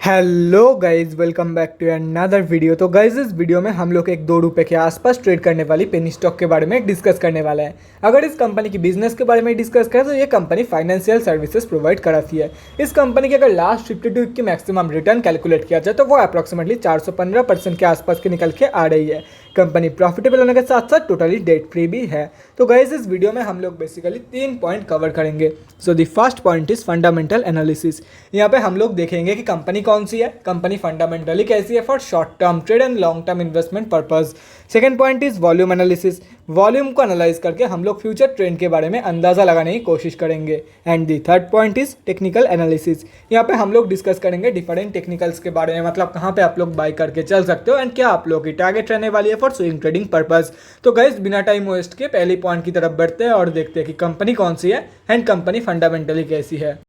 Hello guys, welcome back to another video. तो guys इस video में हम लोग एक 2 रुपये के आसपास ट्रेड करने वाली पेनी स्टॉक के बारे में डिस्कस करने वाला है। अगर इस कंपनी की बिजनेस के बारे में डिस्कस करें तो ये कंपनी फाइनेंशियल सर्विसेज प्रोवाइड कराती है। इस कंपनी की अगर लास्ट 52 वीक की मैक्सिमम रिटर्न कैलकुलेट किया जाए तो वो अप्रॉक्सीमेटली 415% के आसपास की निकल के आ रही है। कंपनी प्रॉफिटेबल होने के साथ साथ टोटली डेट फ्री भी है। तो गाइज इस वीडियो में हम लोग बेसिकली 3 पॉइंट कवर करेंगे। So the first point is fundamental analysis. यहाँ पे हम लोग देखेंगे कि कंपनी कौन सी है, कंपनी फंडामेंटली कैसी है for short term trade and long term investment purpose. Second point is volume analysis. Volume को एनालाइज करके हम लोग फ्यूचर ट्रेंड के बारे में अंदाजा लगाने की कोशिश करेंगे। And the third point is technical analysis. यहाँ पे हम लोग डिस्कस करेंगे डिफरेंट टेक्निकल्स के बारे में, मतलब कहाँ पे आप लोग बाई करके चल सकते हो एंड क्या आप लोग की टारगेट रहने वाली है फॉर स्विंग ट्रेडिंग पर्पज। तो गाइस बिना टाइम वेस्ट के पहली पॉइंट की तरफ बढ़ते हैं और देखते हैं कि कंपनी कौन सी है एंड कंपनी फंडामेंटली कैसी है।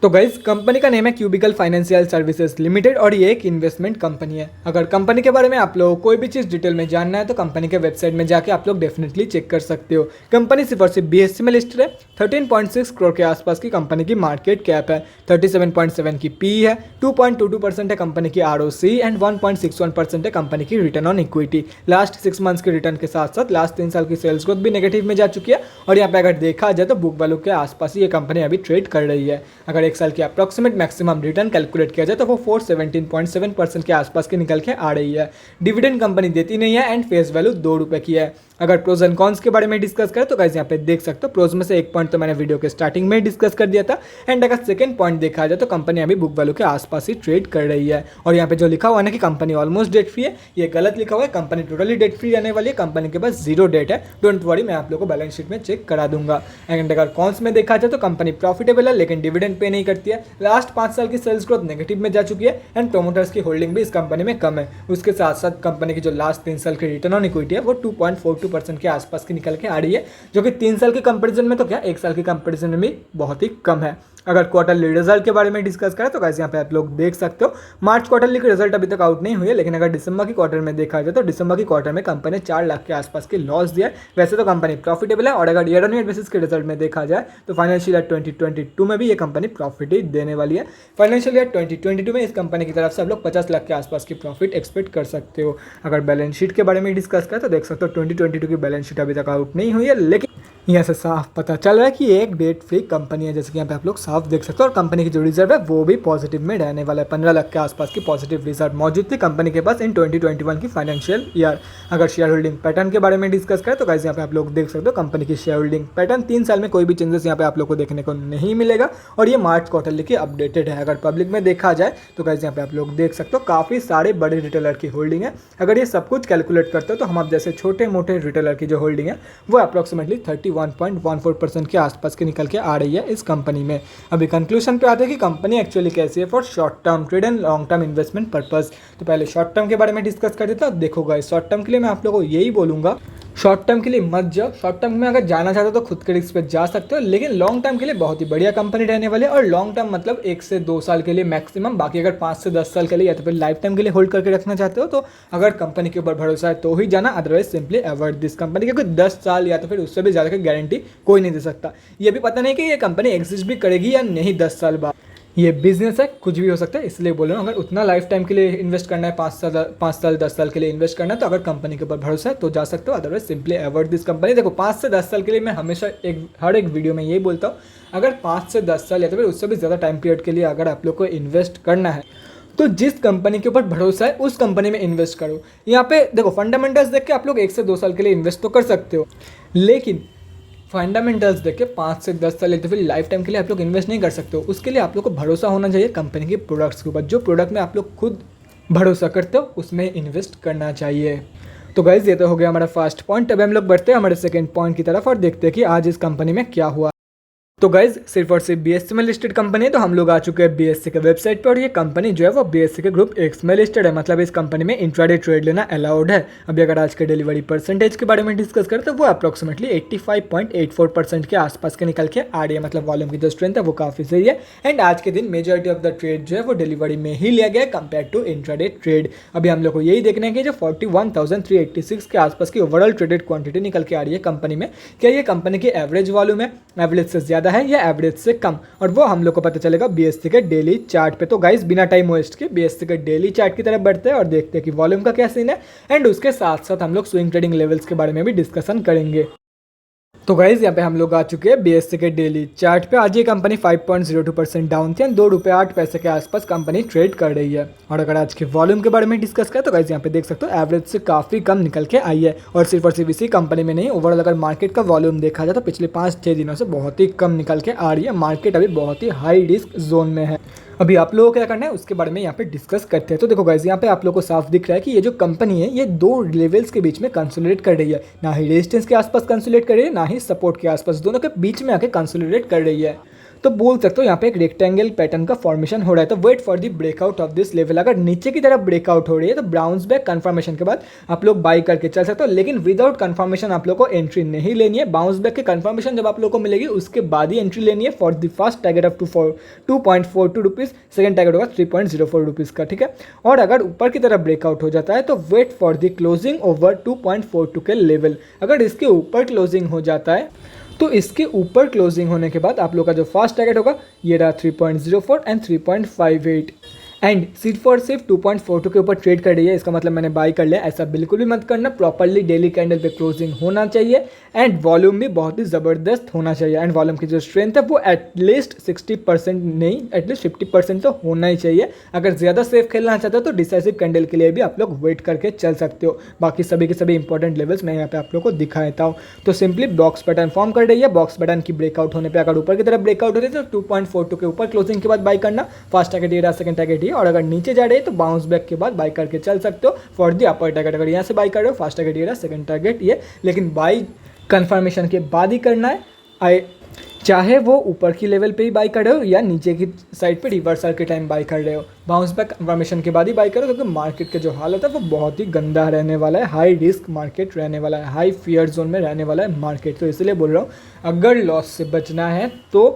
तो गाइज कंपनी का नेम है क्यूबिकल फाइनेंशियल सर्विसेज लिमिटेड और ये एक इन्वेस्टमेंट कंपनी है। अगर कंपनी के बारे में आप लोगों को कोई भी चीज़ डिटेल में जानना है तो कंपनी के वेबसाइट में जाके आप लोग डेफिनेटली चेक कर सकते हो। कंपनी सिर्फ और सिर्फ BSE में लिस्टेड है। 13.6 करोड़ के आसपास की कंपनी की मार्केट कैप है। 37.7 की PE है। 2.22% है कंपनी की ROC एंड 1.61% है कंपनी की return on equity. Last 6 months के रिटर्न के साथ साथ लास्ट 3 साल की सेल्स ग्रोथ भी नेगेटिव में जा चुकी है और यहाँ पे अगर देखा जाए तो बुक वैल्यू के आसपास ही ये कंपनी अभी ट्रेड कर रही है। अगर एक साल की अप्रॉक्सीमेट मैक्सिमम रिटर्न कैलकुलेट किया जाए तो वो 417.7% के आसपास की निकल के आ रही है। डिविडेंड कंपनी देती नहीं है एंड फेस वैल्यू 2 रुपये की है। अगर प्रोज एंड कॉन्स के बारे में डिस्कस करें तो गाइस यहाँ पे देख सकते हो प्रोज में से एक पॉइंट तो मैंने वीडियो के स्टार्टिंग में डिस्कस कर दिया था। एंड अगर सेकंड पॉइंट देखा जाए तो कंपनी अभी बुक वैल्यू के आसपास ही ट्रेड कर रही है। और यहाँ पे जो लिखा हुआ है ना कि कंपनी ऑलमोस्ट डेट फ्री है, ये गलत लिखा हुआ है। कंपनी टोटली डेट फ्री रहने वाली है। कंपनी के पास 0 डेट है। डोंट वरी, मैं आप लोगों को बैलेंस शीट में चेक करा दूंगा। एंड अगर कॉन्स में देखा जाए तो कंपनी प्रॉफिटेबल है लेकिन डिविडेंड पे नहीं करती है। लास्ट 5 साल की सेल्स ग्रोथ नेगेटिव में जा चुकी है एंड प्रोमोटर्स की होल्डिंग भी इस कंपनी में कम है। उसके साथ साथ कंपनी की जो लास्ट 3 साल की रिटर्न ऑन इक्विटी है वो 2.42% के आसपास की निकल के आ रही है, जो कि 3 साल के कंपैरिजन में तो क्या 1 साल के कंपैरिजन में भी बहुत ही कम है। अगर क्वार्टरली रिजल्ट के बारे में डिस्कस करें तो गाइस यहाँ पे आप लोग देख सकते हो मार्च क्वार्टरली की रिजल्ट अभी तक आउट नहीं हुई है, लेकिन अगर दिसंबर की क्वार्टर में देखा जाए तो दिसंबर की क्वार्टर में कंपनी ने 4 लाख के आसपास की लॉस दिया है। वैसे तो कंपनी प्रॉफिटेबल है और अगर ईयर ऑन ईयर बेसिस के रिजल्ट में देखा जाए तो फाइनेंशियल ईयर 2022 में भी ये कंपनी प्रॉफिट ही देने वाली है। फाइनेंशियल ईयर 2022 में इस कंपनी की तरफ से आप लोग 50 लाख के आसपास की प्रॉफिट एक्सपेक्ट कर सकते हो। अगर बैलेंस शीट के बारे में डिस्कस करें तो देख सकते हो 2022 की बैलेंस शीट अभी तक आउट नहीं हुई है, लेकिन यहाँ से साफ पता चल रहा है कि ये एक डेट फ्री कंपनी है, जैसे कि यहाँ पे आप लोग साफ देख सकते हो। और कंपनी की जो रिजर्व है वो भी पॉजिटिव में रहने वाला है। 15 लाख के आसपास की पॉजिटिव रिजर्व मौजूद थी कंपनी के पास इन 2021 की फाइनेंशियल ईयर। अगर शेयर होल्डिंग पैटर्न के बारे में डिस्कस करें तो गाइस यहाँ पे आप लोग देख सकते हो कंपनी की शेयर होल्डिंग पैटर्न 3 साल में कोई भी चेंजेस यहाँ पे आप लोग को देखने को नहीं मिलेगा और ये मार्च क्वार्टरली की अपडेटेड है। अगर पब्लिक में देखा जाए तो गाइस यहाँ पे आप लोग देख सकते हो काफ़ी सारे बड़े रिटेलर की होल्डिंग है। अगर ये सब कुछ कैलकुलेट करते हो तो हम आप जैसे छोटे मोटे रिटेलर की जो होल्डिंग है वो अप्रॉक्सीमेटली 31.14% के आसपास की निकल के आ रही है इस कंपनी में। अभी कंक्लूजन पे आते हैं कि कंपनी एक्चुअली कैसी है for short term trade and long term investment purpose. तो पहले शॉर्ट टर्म के बारे में डिस्कस कर देता हूं। देखो गाइस, शॉर्ट टर्म के लिए मैं आप लोगों को यही बोलूंगा, शॉर्ट टर्म के लिए मत जाओ। शॉर्ट टर्म में अगर जाना चाहते हो तो खुद के रिस्क पे जा सकते हो, लेकिन लॉन्ग टर्म के लिए बहुत ही बढ़िया कंपनी रहने वाली है। और लॉन्ग टर्म मतलब 1 से 2 साल के लिए मैक्सिमम, बाकी अगर 5 से 10 साल के लिए या तो फिर लाइफ टाइम के लिए होल्ड करके रखना चाहते हो तो अगर कंपनी के ऊपर भरोसा है तो ही जाना, otherwise simply avoid this company, क्योंकि 10 साल या तो फिर उससे भी ज़्यादा की गारंटी कोई नहीं दे सकता। ये भी पता नहीं कि ये कंपनी एग्जिस्ट भी करेगी या नहीं 10 साल बाद। ये बिजनेस है, कुछ भी हो सकता है, इसलिए बोल रहा हूँ। अगर उतना लाइफ टाइम के लिए इन्वेस्ट करना है, 5 साल 10 साल के लिए इन्वेस्ट करना है तो अगर कंपनी के ऊपर भरोसा है तो जा सकते हो, otherwise simply avoid this company. देखो 5 से 10 साल के लिए मैं हमेशा हर एक वीडियो में यही बोलता हूँ, अगर 5 से 10 साल या तो फिर उससे भी ज़्यादा टाइम पीरियड के लिए अगर आप लोग को इन्वेस्ट करना है तो जिस कंपनी के ऊपर भरोसा है उस कंपनी में इन्वेस्ट करो। यहाँ पे देखो फंडामेंटल्स देख के आप लोग 1 से 2 साल के लिए इन्वेस्ट तो कर सकते हो, लेकिन फंडामेंटल्स देख के 5 से 10 साल या तो फिर लाइफ टाइम के लिए आप लोग इन्वेस्ट नहीं कर सकते हो। उसके लिए आप लोग को भरोसा होना चाहिए कंपनी के प्रोडक्ट्स के ऊपर। जो प्रोडक्ट में आप लोग खुद भरोसा करते हो उसमें इन्वेस्ट करना चाहिए। तो गाइज ये तो हो गया हमारा फर्स्ट पॉइंट। अब हम लोग बढ़ते हैं हमारे सेकंड पॉइंट की तरफ और देखते हैं कि आज इस कंपनी में क्या हुआ। तो गाइज सिर्फ और सिर्फ BSE में लिस्टेड कंपनी है, तो हम लोग आ चुके हैं BSE के वेबसाइट पे और ये कंपनी जो है वो BSE के ग्रुप X में लिस्टेड है, मतलब इस कंपनी में इंट्राडे ट्रेड लेना अलाउड है। अभी अगर आज के डिलीवरी परसेंटेज के बारे में डिस्कस करें तो वो अप्रॉक्सीमेटली 85.84% के आसपास के निकल के आ रही है, मतलब वॉल्यूम की जो स्ट्रेंथ है वो काफ़ी सही है। एंड आज के दिन मेजॉरिटी ऑफ द ट्रेड जो है वो डिलीवरी में ही लिया गया है कंपेयर टू इंट्राडे ट्रेड। अभी हम लोग को यही देखना है कि जो 41,386 के आसपास की ओवरऑल ट्रेडेड क्वांटिटी निकल के आ रही है कंपनी में, क्या ये कंपनी की एवरेज वॉल्यूम है, एवरेज से ज़्यादा ज़्यादा है या एवरेज से कम, और वो हम लोग को पता चलेगा BSE के डेली चार्ट पे। तो गाइस बिना टाइम वेस्ट के BSE के डेली चार्ट की तरफ बढ़ते हैं और देखते हैं कि वॉल्यूम का क्या सीन है, एंड उसके साथ साथ हम लोग स्विंग ट्रेडिंग लेवल्स के बारे में भी डिस्कशन करेंगे। तो गाइज यहाँ पे हम लोग आ चुके हैं BSE के डेली चार्ट पे। आज ये कंपनी 5.02% डाउन थी, ₹2.08 के आसपास कंपनी ट्रेड कर रही है। और अगर आज के वॉल्यूम के बारे में डिस्कस करें तो गाइज यहाँ पे देख सकते हो एवरेज से काफ़ी कम निकल के आई है। और सिर्फ इसी कंपनी में नहीं, ओवरऑल अगर मार्केट का वॉल्यूम देखा जाए तो पिछले 5-6 दिनों से बहुत ही कम निकल के आ रही है। मार्केट अभी बहुत ही हाई रिस्क जोन में है। अभी आप लोगों को क्या करना है उसके बारे में यहाँ पे डिस्कस करते हैं। तो देखो गाइस यहाँ पे आप लोगों को साफ दिख रहा है कि ये जो कंपनी है ये दो लेवल्स के बीच में कंसोलिडेट कर रही है, ना ही रेजिस्टेंस के आसपास कंसोलिडेट कर रही है, ना ही सपोर्ट के आसपास, दोनों के बीच में आके कंसोलिडेट कर रही है। तो बोल सकते हो यहाँ पे एक रेक्टेंगल पैटर्न का फॉर्मेशन हो रहा है। तो wait for the breakout of this level. अगर नीचे की तरफ ब्रेकआउट हो रही है तो बाउंस बैक कंफर्मेशन के बाद आप लोग बाई करके चल सकते हो, लेकिन विदाउट कंफर्मेशन आप लोग को एंट्री नहीं लेनी है। बाउंस बैक की कंफर्मेशन जब आप लोग को मिलेगी उसके बाद ही एंट्री लेनी है for the first target of 2.42 rupees, second target होगा 3.04 रुपीज़ का, ठीक है। और अगर ऊपर की तरफ ब्रेकआउट हो जाता है तो wait for the closing over 2.42 के लेवल। अगर इसके ऊपर क्लोजिंग हो जाता है तो इसके ऊपर क्लोजिंग होने के बाद आप लोग का जो फर्स्ट टारगेट होगा ये रहा 3.04 एंड 3.58, एंड सिर्फ 2.42 के ऊपर ट्रेड कर रही है, इसका मतलब मैंने बाई कर लिया, ऐसा बिल्कुल भी मत करना। प्रॉपरली डेली कैंडल पे क्लोजिंग होना चाहिए एंड वॉल्यूम भी बहुत ही ज़बरदस्त होना चाहिए। एंड वॉल्यूम की जो स्ट्रेंथ है वो एटलीस्ट 60% नहीं, एटलीस्ट 50% तो होना ही चाहिए। अगर ज़्यादा सेफ खेलना चाहते हो तो डिसाइसिव कैंडल के लिए भी आप लोग वेट करके चल सकते हो। बाकी सभी के सभी इंपॉर्टेंट लेवल्स मैं यहाँ पे आप लोग को दिखा देता हूँ। तो सिंपली बॉक्स पैटर्न फॉर्म कर रही है, बॉक्स पैटर्न की ब्रेकआउट होने पर अगर ऊपर की तरफ ब्रेकआउट हो रही है तो 2.42 के ऊपर क्लोजिंग के बाद बाई करना। फर्स्ट टारगेट ये रहा, सेकंड टारगेट, और अगर नीचे जा रहे हैं तो बाउंस बैक के बाद बाई करके चल सकते हो फॉर द अपर टारगेट। अगर यहाँ से बाई कर रहे हो फर्स्ट टारगेट ये रहा, सेकंड टारगेट ये, लेकिन बाई कंफर्मेशन के बाद ही करना है। चाहे वो ऊपर की लेवल पे ही बाई कर रहे हो या नीचे की साइड पे रिवर्सल के टाइम बाई कर रहे हो, बाउंस बैक कंफर्मेशन के बाद ही बाई करो, क्योंकि मार्केट का जो हालत है वो बहुत ही गंदा रहने वाला है। हाई रिस्क मार्केट रहने वाला है, हाई फियर जोन में रहने वाला है मार्केट। तो इसलिए बोल रहा हूँ अगर लॉस से बचना है तो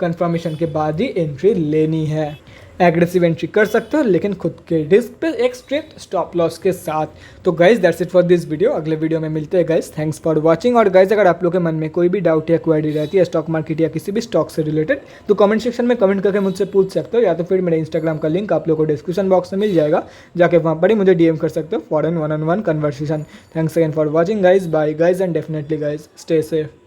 कंफर्मेशन के बाद ही एंट्री लेनी है। एग्रेसिव एंट्री कर सकते हो लेकिन खुद के रिस्क पे एक स्ट्रिक्ट स्टॉप लॉस के साथ। तो guys that's it for this video. अगले वीडियो में मिलते हैं गाइज। Thanks for watching. और गाइज अगर आप लोग के मन में कोई भी डाउट या क्वेरी रहती है स्टॉक मार्केट या किसी भी स्टॉक से रिलेटेड तो कमेंट सेक्शन में कमेंट करके मुझसे पूछ सकते हो, या तो फिर मेरे इंस्टाग्राम का लिंक आप लोग को डिस्क्रिप्शन बॉक्स में मिल जाएगा, जाके वहाँ पर ही मुझे DM कर सकते हो for an 1-on-1 conversation. Thanks again for watching guys. Bye guys and definitely guys stay safe.